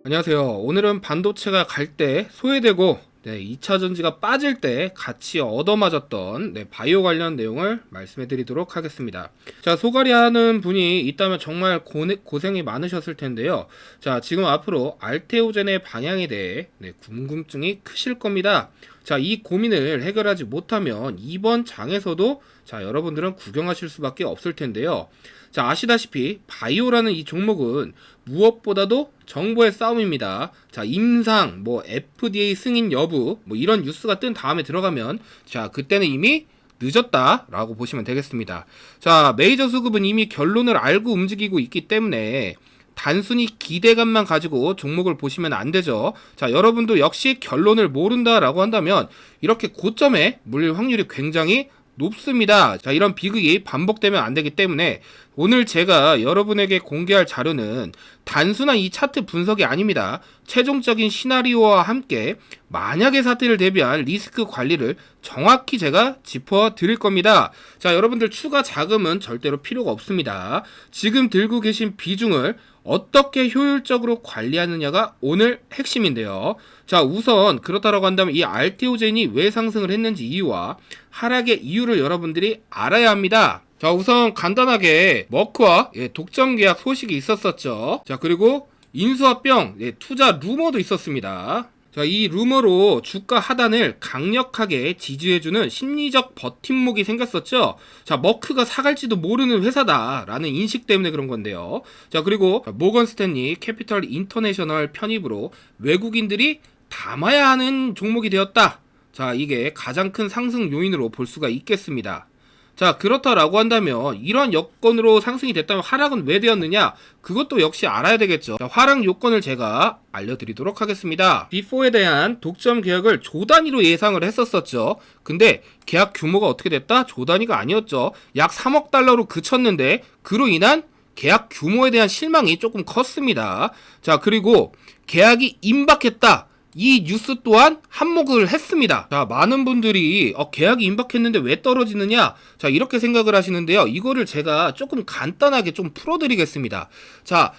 안녕하세요. 오늘은 반도체가 갈 때 소외되고 2차 전지가 빠질 때 같이 얻어맞았던 바이오 관련 내용을 말씀해 드리도록 하겠습니다. 자, 소가리 하는 분이 있다면 정말 고생이 많으셨을 텐데요. 자, 지금 앞으로 알테오젠의 방향에 대해 궁금증이 크실 겁니다. 자, 이 고민을 해결하지 못하면 이번 장에서도 여러분들은 구경하실 수밖에 없을 텐데요. 자, 아시다시피 바이오라는 이 종목은 무엇보다도 정보의 싸움입니다. 자, 임상, FDA 승인 여부, 이런 뉴스가 뜬 다음에 들어가면, 그때는 이미 늦었다라고 보시면 되겠습니다. 자, 메이저 수급은 이미 결론을 알고 움직이고 있기 때문에, 단순히 기대감만 가지고 종목을 보시면 안 되죠. 자, 여러분도 역시 결론을 모른다라고 한다면, 이렇게 고점에 물릴 확률이 굉장히 높습니다. 자, 이런 비극이 반복되면 안 되기 때문에 오늘 제가 여러분에게 공개할 자료는 단순한 이 차트 분석이 아닙니다. 최종적인 시나리오와 함께 만약의 사태를 대비한 리스크 관리를 정확히 제가 짚어 드릴 겁니다. 자, 여러분들 추가 자금은 절대로 필요가 없습니다. 지금 들고 계신 비중을 어떻게 효율적으로 관리하느냐가 오늘 핵심인데요. 자, 우선 그렇다라고 한다면 이 알테오젠이 왜 상승을 했는지 이유와 하락의 이유를 여러분들이 알아야 합니다. 자, 우선 간단하게 머크와 독점 계약 소식이 있었었죠. 자, 그리고 인수합병 투자 루머도 있었습니다. 자, 이 루머로 주가 하단을 강력하게 지지해주는 심리적 버팀목이 생겼었죠. 자, 머크가 사갈지도 모르는 회사다라는 인식 때문에 그런 건데요. 자, 그리고 모건 스탠리 캐피털 인터내셔널 편입으로 외국인들이 담아야 하는 종목이 되었다. 자, 이게 가장 큰 상승 요인으로 볼 수가 있겠습니다. 자, 그렇다라고 한다면 이런 여건으로 상승이 됐다면 하락은 왜 되었느냐? 그것도 역시 알아야 되겠죠. 자, 하락 요건을 제가 알려드리도록 하겠습니다. B4에 대한 독점 계약을 조 단위로 예상을 했었었죠. 근데 계약 규모가 어떻게 됐다? 조 단위가 아니었죠. 약 3억 달러로 그쳤는데 그로 인한 계약 규모에 대한 실망이 조금 컸습니다. 자, 그리고 계약이 임박했다. 이 뉴스 또한 한몫을 했습니다. 자, 많은 분들이 계약이 임박했는데 왜 떨어지느냐? 자, 이렇게 생각을 하시는데요. 이거를 제가 조금 간단하게 좀 풀어드리겠습니다. 자,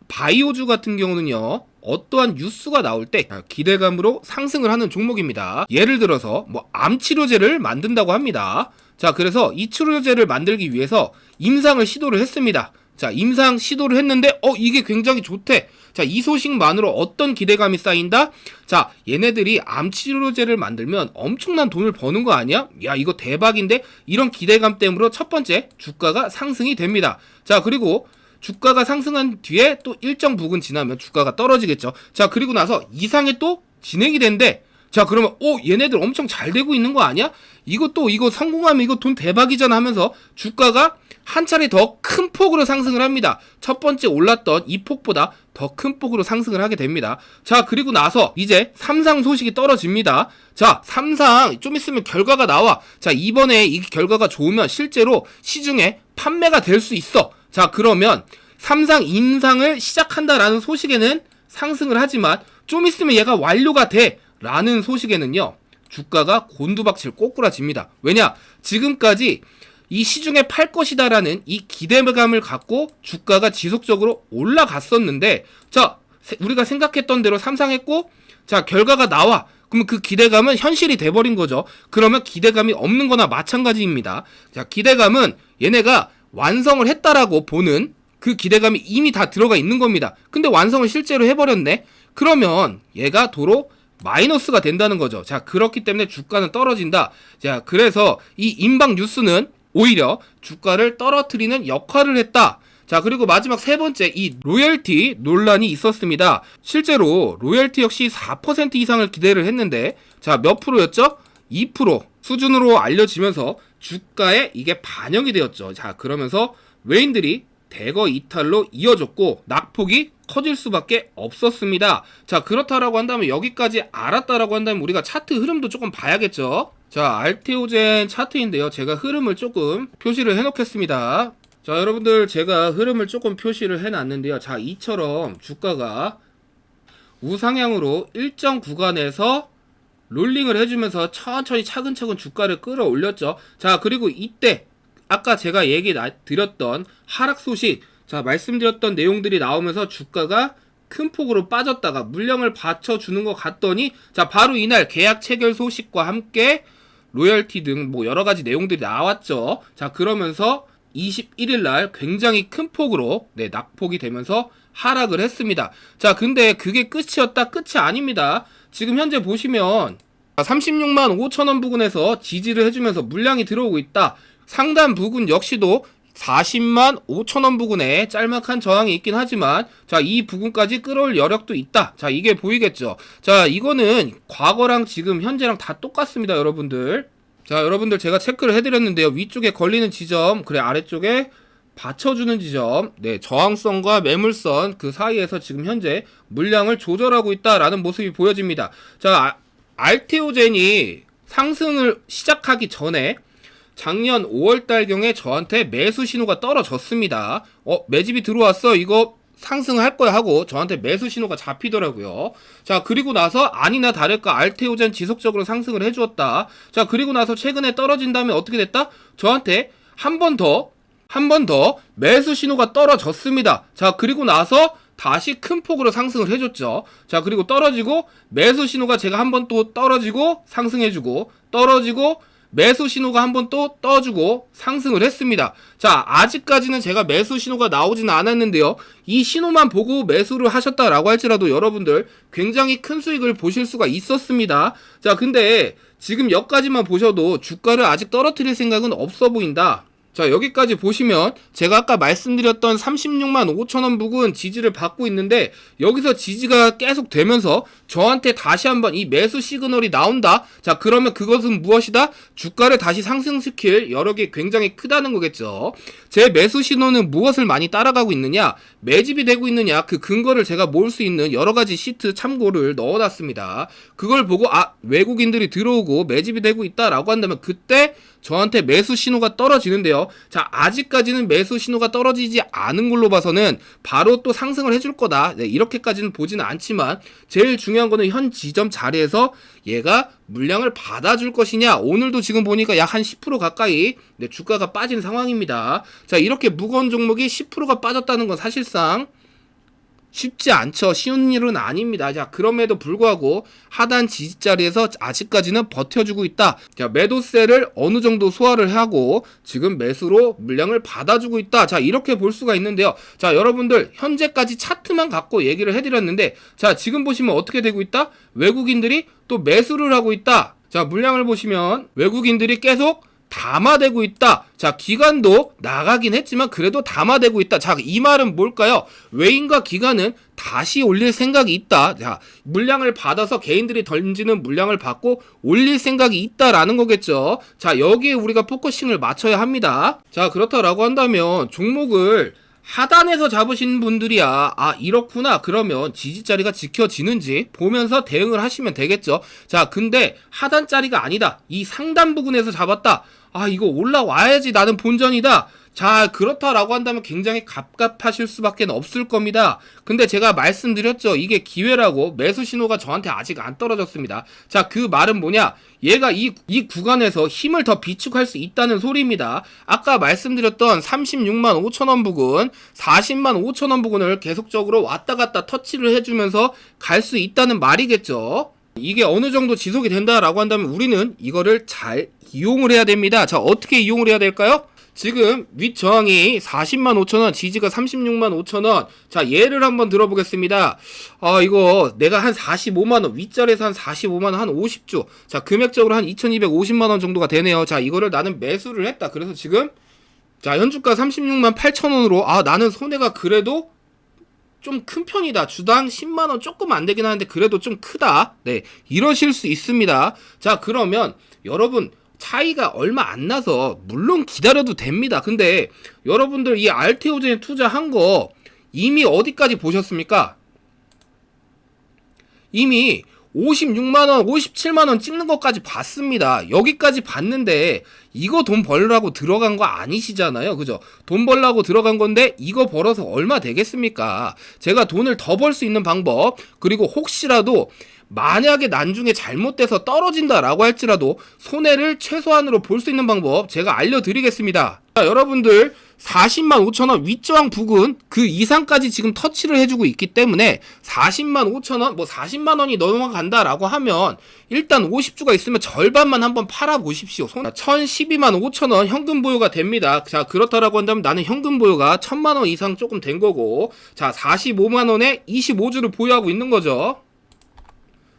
바이오주 같은 경우는요. 어떠한 뉴스가 나올 때 기대감으로 상승을 하는 종목입니다. 예를 들어서 암 치료제를 만든다고 합니다. 자, 그래서 이 치료제를 만들기 위해서 임상을 시도를 했습니다. 자, 임상 시도를 했는데 이게 굉장히 좋대. 자, 이 소식만으로 어떤 기대감이 쌓인다? 자, 얘네들이 암 치료제를 만들면 엄청난 돈을 버는 거 아니야? 야, 이거 대박인데? 이런 기대감 때문에 첫 번째 주가가 상승이 됩니다. 자, 그리고 주가가 상승한 뒤에 또 일정 부분 지나면 주가가 떨어지겠죠. 자, 그리고 나서 이상에 또 진행이 된대. 자, 그러면 얘네들 엄청 잘 되고 있는 거 아니야? 이거 성공하면 이거 돈 대박이잖아 하면서 주가가 한 차례 더 큰 폭으로 상승을 합니다. 첫 번째 올랐던 이 폭보다 더 큰 폭으로 상승을 하게 됩니다. 자, 그리고 나서 이제 삼상 소식이 떨어집니다. 자, 삼상 좀 있으면 결과가 나와. 자, 이번에 이 결과가 좋으면 실제로 시중에 판매가 될 수 있어. 자, 그러면 삼상 임상을 시작한다라는 소식에는 상승을 하지만 좀 있으면 얘가 완료가 돼 라는 소식에는요, 주가가 곤두박질 꼬꾸라집니다. 왜냐? 지금까지 이 시중에 팔 것이다라는 이 기대감을 갖고 주가가 지속적으로 올라갔었는데, 자, 우리가 생각했던 대로 삼상했고, 자, 결과가 나와. 그러면 그 기대감은 현실이 돼버린 거죠. 그러면 기대감이 없는 거나 마찬가지입니다. 자, 기대감은 얘네가 완성을 했다라고 보는 그 기대감이 이미 다 들어가 있는 겁니다. 근데 완성을 실제로 해버렸네? 그러면 얘가 도로 마이너스가 된다는 거죠. 자, 그렇기 때문에 주가는 떨어진다. 자, 그래서 이 임박 뉴스는 오히려 주가를 떨어뜨리는 역할을 했다. 자, 그리고 마지막 세 번째, 이 로열티 논란이 있었습니다. 실제로 로열티 역시 4% 이상을 기대를 했는데, 자, 몇 프로였죠? 2% 수준으로 알려지면서 주가에 이게 반영이 되었죠. 자, 그러면서 외인들이 대거 이탈로 이어졌고 낙폭이 커질 수밖에 없었습니다. 자, 그렇다라고 한다면 여기까지 알았다라고 한다면 우리가 차트 흐름도 조금 봐야겠죠. 자, 알테오젠 차트인데요. 제가 흐름을 조금 표시를 해놓겠습니다. 자, 여러분들 제가 흐름을 조금 표시를 해놨는데요. 자, 이처럼 주가가 우상향으로 일정 구간에서 롤링을 해주면서 천천히 차근차근 주가를 끌어올렸죠. 자, 그리고 이때 아까 제가 얘기 드렸던 하락 소식, 자, 말씀드렸던 내용들이 나오면서 주가가 큰 폭으로 빠졌다가 물량을 받쳐주는 것 같더니 자 바로 이날 계약 체결 소식과 함께 로열티 등 뭐 여러가지 내용들이 나왔죠. 자 그러면서 21일날 굉장히 큰 폭으로 낙폭이 되면서 하락을 했습니다. 자 근데 그게 끝이었다? 끝이 아닙니다. 지금 현재 보시면 36만 5천원 부근에서 지지를 해주면서 물량이 들어오고 있다. 상단 부근 역시도 40만 5천원 부근에 짤막한 저항이 있긴 하지만 자 이 부근까지 끌어올 여력도 있다. 자 이게 보이겠죠. 자 이거는 과거랑 지금 현재랑 다 똑같습니다 여러분들. 자 여러분들 제가 체크를 해드렸는데요. 위쪽에 걸리는 지점 그래 아래쪽에 받쳐주는 지점 저항선과 매물선 그 사이에서 지금 현재 물량을 조절하고 있다라는 모습이 보여집니다. 자 알테오젠이 상승을 시작하기 전에 작년 5월달경에 저한테 매수 신호가 떨어졌습니다. 매집이 들어왔어 이거 상승할 거야 하고 저한테 매수 신호가 잡히더라고요. 자 그리고 나서 아니나 다를까 알테오젠 지속적으로 상승을 해주었다. 자 그리고 나서 최근에 떨어진 다음에 어떻게 됐다? 저한테 한 번 더 매수 신호가 떨어졌습니다. 자 그리고 나서 다시 큰 폭으로 상승을 해줬죠. 자 그리고 떨어지고 매수 신호가 제가 한 번 또 떨어지고 상승해주고 떨어지고 매수 신호가 한 번 또 떠주고 상승을 했습니다. 자 아직까지는 제가 매수 신호가 나오지는 않았는데요. 이 신호만 보고 매수를 하셨다라고 할지라도 여러분들 굉장히 큰 수익을 보실 수가 있었습니다. 자 근데 지금 여기까지만 보셔도 주가를 아직 떨어뜨릴 생각은 없어 보인다. 자 여기까지 보시면 제가 아까 말씀드렸던 36만 5천원 부근 지지를 받고 있는데 여기서 지지가 계속 되면서 저한테 다시 한번 이 매수 시그널이 나온다. 자 그러면 그것은 무엇이다? 주가를 다시 상승시킬 여력이 굉장히 크다는 거겠죠. 제 매수 신호는 무엇을 많이 따라가고 있느냐, 매집이 되고 있느냐, 그 근거를 제가 모을 수 있는 여러가지 시트 참고를 넣어놨습니다. 그걸 보고 외국인들이 들어오고 매집이 되고 있다라고 한다면 그때 저한테 매수 신호가 떨어지는데요. 자 아직까지는 매수 신호가 떨어지지 않은 걸로 봐서는 바로 또 상승을 해줄 거다. 이렇게까지는 보지는 않지만 제일 중요한 거는 현 지점 자리에서 얘가 물량을 받아줄 것이냐. 오늘도 지금 보니까 약 한 10% 가까이 주가가 빠진 상황입니다. 자 이렇게 무거운 종목이 10%가 빠졌다는 건 사실상 쉽지 않죠. 쉬운 일은 아닙니다. 자 그럼에도 불구하고 하단 지지자리에서 아직까지는 버텨주고 있다. 자 매도세를 어느 정도 소화를 하고 지금 매수로 물량을 받아주고 있다. 자 이렇게 볼 수가 있는데요. 자 여러분들 현재까지 차트만 갖고 얘기를 해드렸는데 자 지금 보시면 어떻게 되고 있다? 외국인들이 또 매수를 하고 있다. 자 물량을 보시면 외국인들이 계속 담아대고 있다. 자 기관도 나가긴 했지만 그래도 담아대고 있다. 자 이 말은 뭘까요? 외인과 기관은 다시 올릴 생각이 있다. 자 물량을 받아서 개인들이 던지는 물량을 받고 올릴 생각이 있다라는 거겠죠. 자 여기에 우리가 포커싱을 맞춰야 합니다. 자 그렇다라고 한다면 종목을 하단에서 잡으신 분들이야 이렇구나 그러면 지지자리가 지켜지는지 보면서 대응을 하시면 되겠죠. 자 근데 하단자리가 아니다, 이 상단 부근에서 잡았다, 이거 올라와야지 나는 본전이다. 자 그렇다라고 한다면 굉장히 갑갑하실 수밖에 없을 겁니다. 근데 제가 말씀드렸죠. 이게 기회라고. 매수 신호가 저한테 아직 안 떨어졌습니다. 자 그 말은 뭐냐, 얘가 이 구간에서 힘을 더 비축할 수 있다는 소리입니다. 아까 말씀드렸던 36만 5천원 부근 40만 5천원 부근을 계속적으로 왔다 갔다 터치를 해주면서 갈 수 있다는 말이겠죠. 이게 어느 정도 지속이 된다라고 한다면 우리는 이거를 잘 이용을 해야 됩니다. 자 어떻게 이용을 해야 될까요? 지금 윗 저항이 40만 5천원, 지지가 36만 5천원. 자 예를 한번 들어보겠습니다. 이거 내가 한 45만원, 윗자리에서 한 45만원, 한 50주. 자 금액적으로 한 2250만원 정도가 되네요. 자 이거를 나는 매수를 했다. 그래서 지금 자 현주가 36만 8천원으로 나는 손해가 그래도 좀 큰 편이다. 주당 10만원 조금 안 되긴 하는데 그래도 좀 크다. 네 이러실 수 있습니다. 자 그러면 여러분 차이가 얼마 안 나서 물론 기다려도 됩니다. 근데 여러분들 이 알테오젠에 투자한 거 이미 어디까지 보셨습니까? 이미 56만원, 57만원 찍는 것까지 봤습니다. 여기까지 봤는데 이거 돈 벌라고 들어간 거 아니시잖아요. 그죠? 돈 벌라고 들어간 건데 이거 벌어서 얼마 되겠습니까? 제가 돈을 더 벌 수 있는 방법, 그리고 혹시라도 만약에 나중에 잘못돼서 떨어진다라고 할지라도 손해를 최소한으로 볼 수 있는 방법 제가 알려드리겠습니다. 자, 여러분들 405,000원 윗저항 부근 그 이상까지 지금 터치를 해주고 있기 때문에 405,000원 뭐 40만원이 넘어간다라고 하면 일단 50주가 있으면 절반만 한번 팔아보십시오. 1,012만5천원 현금 보유가 됩니다. 자, 그렇다라고 한다면 나는 현금 보유가 1,000만원 이상 조금 된 거고, 자, 45만원에 25주를 보유하고 있는 거죠.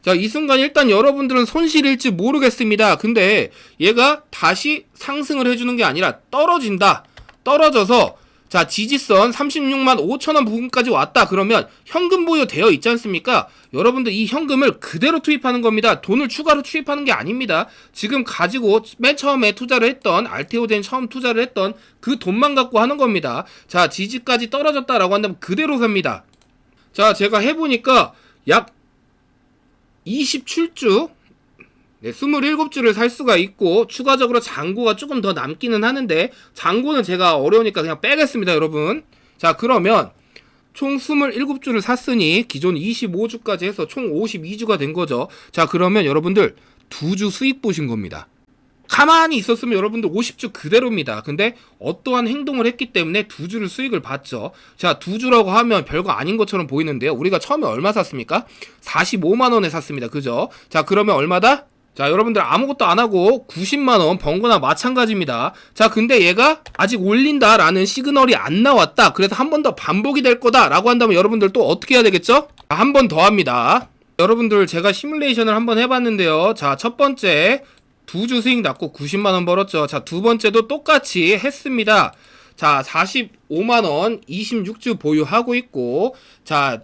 자, 이 순간 일단 여러분들은 손실일지 모르겠습니다. 근데 얘가 다시 상승을 해주는 게 아니라 떨어진다. 떨어져서 자, 지지선 365,000원 부근까지 왔다 그러면 현금 보유 되어 있지 않습니까? 여러분들 이 현금을 그대로 투입하는 겁니다. 돈을 추가로 투입하는 게 아닙니다. 지금 가지고 맨 처음에 투자를 했던 알테오젠 처음 투자를 했던 그 돈만 갖고 하는 겁니다. 자, 지지까지 떨어졌다라고 한다면 그대로 삽니다. 자, 제가 해보니까 약 27주 27주를 살 수가 있고, 추가적으로 잔고가 조금 더 남기는 하는데 잔고는 제가 어려우니까 그냥 빼겠습니다, 여러분. 자, 그러면 총 27주를 샀으니 기존 25주까지 해서 총 52주가 된 거죠. 자, 그러면 여러분들 2주 수익 보신 겁니다. 가만히 있었으면 여러분들 50주 그대로입니다. 근데 어떠한 행동을 했기 때문에 2주를 수익을 봤죠. 자, 2주라고 하면 별거 아닌 것처럼 보이는데요. 우리가 처음에 얼마 샀습니까? 45만원에 샀습니다. 그죠? 자, 그러면 얼마다? 자, 여러분들 아무것도 안하고 90만원 번 거나 마찬가지입니다. 자, 근데 얘가 아직 올린다라는 시그널이 안 나왔다. 그래서 한 번 더 반복이 될 거다 라고 한다면 여러분들 또 어떻게 해야 되겠죠? 한 번 더 합니다. 여러분들 제가 시뮬레이션을 한번 해봤는데요. 자, 첫 번째 2주 수익 났고 90만원 벌었죠. 자, 두 번째도 똑같이 했습니다. 자, 45만원 26주 보유하고 있고, 자,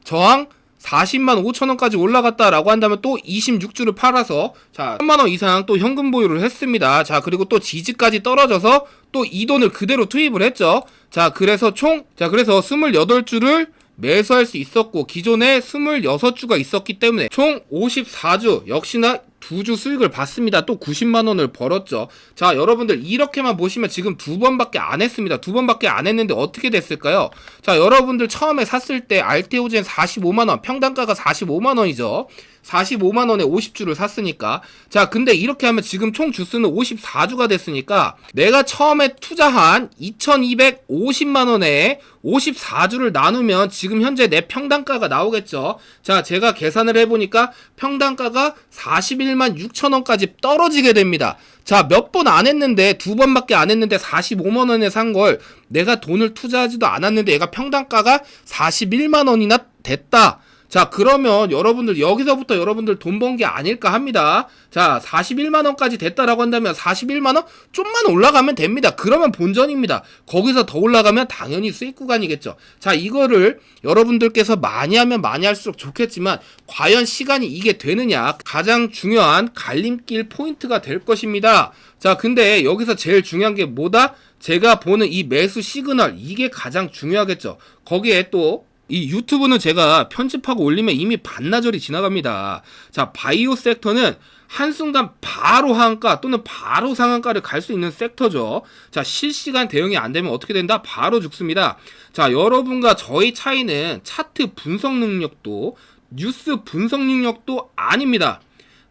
저항 405,000원까지 올라갔다라고 한다면 또 26주를 팔아서 자, 1000만원 이상 또 현금 보유를 했습니다. 자, 그리고 또 지지까지 떨어져서 또 이 돈을 그대로 투입을 했죠. 자, 그래서 그래서 28주를 매수할 수 있었고, 기존에 26주가 있었기 때문에 총 54주 역시나 2주 수익을 봤습니다. 또 90만원을 벌었죠. 자, 여러분들 이렇게만 보시면 지금 2번밖에 안 했습니다. 2번밖에 안 했는데 어떻게 됐을까요? 자, 여러분들 처음에 샀을 때 알테오젠 45만원, 평단가가 45만원이죠. 45만원에 50주를 샀으니까. 자, 근데 이렇게 하면 지금 총 주수는 54주가 됐으니까 내가 처음에 투자한 2250만원에 54주를 나누면 지금 현재 내 평단가가 나오겠죠. 자, 제가 계산을 해보니까 평단가가 41만 6천원까지 떨어지게 됩니다. 자, 몇 번 안 했는데, 2번밖에 안 했는데 45만원에 산 걸 내가 돈을 투자하지도 않았는데 얘가 평단가가 41만원이나 됐다. 자, 그러면 여러분들 여기서부터 여러분들 돈 번 게 아닐까 합니다. 자, 41만원까지 됐다라고 한다면 41만원? 좀만 올라가면 됩니다. 그러면 본전입니다. 거기서 더 올라가면 당연히 수익 구간이겠죠. 자, 이거를 여러분들께서 많이 하면 많이 할수록 좋겠지만 과연 시간이 이게 되느냐, 가장 중요한 갈림길 포인트가 될 것입니다. 자, 근데 여기서 제일 중요한 게 뭐다? 제가 보는 이 매수 시그널, 이게 가장 중요하겠죠. 거기에 또 이 유튜브는 제가 편집하고 올리면 이미 반나절이 지나갑니다. 자, 바이오 섹터는 한순간 바로 하한가 또는 바로 상한가를 갈 수 있는 섹터죠. 자, 실시간 대응이 안 되면 어떻게 된다? 바로 죽습니다. 자, 여러분과 저의 차이는 차트 분석 능력도 뉴스 분석 능력도 아닙니다.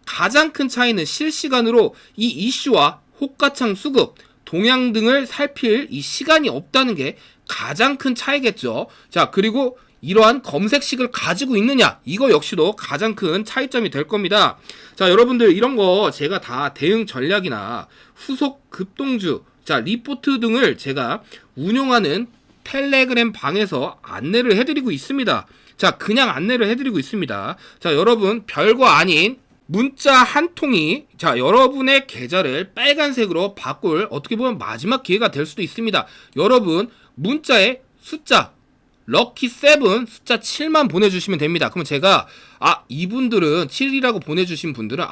가장 큰 차이는 실시간으로 이 이슈와 호가창 수급, 동향 등을 살필 이 시간이 없다는 게 가장 큰 차이겠죠. 자, 그리고 이러한 검색식을 가지고 있느냐, 이거 역시도 가장 큰 차이점이 될 겁니다. 자, 여러분들 이런 거 제가 다 대응 전략이나 후속 급동주, 자, 리포트 등을 제가 운용하는 텔레그램 방에서 안내를 해드리고 있습니다. 자, 그냥 안내를 해드리고 있습니다. 자, 여러분 별거 아닌 문자 한 통이 자, 여러분의 계좌를 빨간색으로 바꿀 어떻게 보면 마지막 기회가 될 수도 있습니다. 여러분 문자에 숫자 럭키7 숫자 7만 보내주시면 됩니다. 그러면 제가 이분들은 7이라고 보내주신 분들은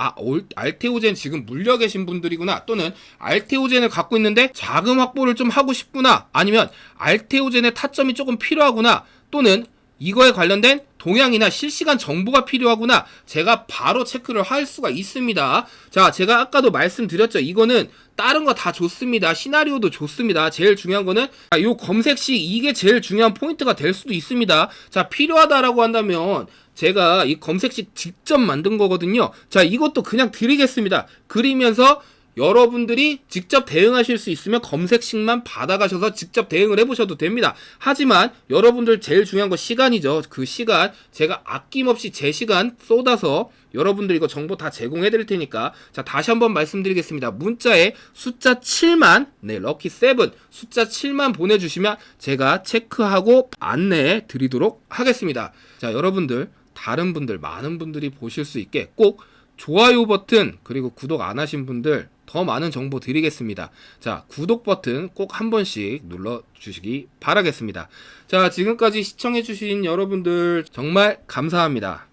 알테오젠 지금 물려 계신 분들이구나, 또는 알테오젠을 갖고 있는데 자금 확보를 좀 하고 싶구나, 아니면 알테오젠의 타점이 조금 필요하구나, 또는 이거에 관련된 동향이나 실시간 정보가 필요하구나, 제가 바로 체크를 할 수가 있습니다. 자, 제가 아까도 말씀드렸죠. 이거는 다른 거 다 좋습니다. 시나리오도 좋습니다. 제일 중요한 거는 요 검색식, 이게 제일 중요한 포인트가 될 수도 있습니다. 자, 필요하다라고 한다면 제가 이 검색식 직접 만든 거거든요. 자, 이것도 그냥 드리겠습니다. 그리면서 여러분들이 직접 대응하실 수 있으면 검색식만 받아가셔서 직접 대응을 해보셔도 됩니다. 하지만 여러분들 제일 중요한 건 시간이죠. 그 시간 제가 아낌없이 제 시간 쏟아서 여러분들 이거 정보 다 제공해 드릴 테니까, 자 다시 한번 말씀드리겠습니다. 문자에 숫자 7만, 네 럭키 7 숫자 7만 보내주시면 제가 체크하고 안내해 드리도록 하겠습니다. 자 여러분들, 다른 분들, 많은 분들이 보실 수 있게 꼭 좋아요 버튼, 그리고 구독 안 하신 분들 더 많은 정보 드리겠습니다. 자 구독 버튼 꼭 한 번씩 눌러 주시기 바라겠습니다. 자 지금까지 시청해 주신 여러분들 정말 감사합니다.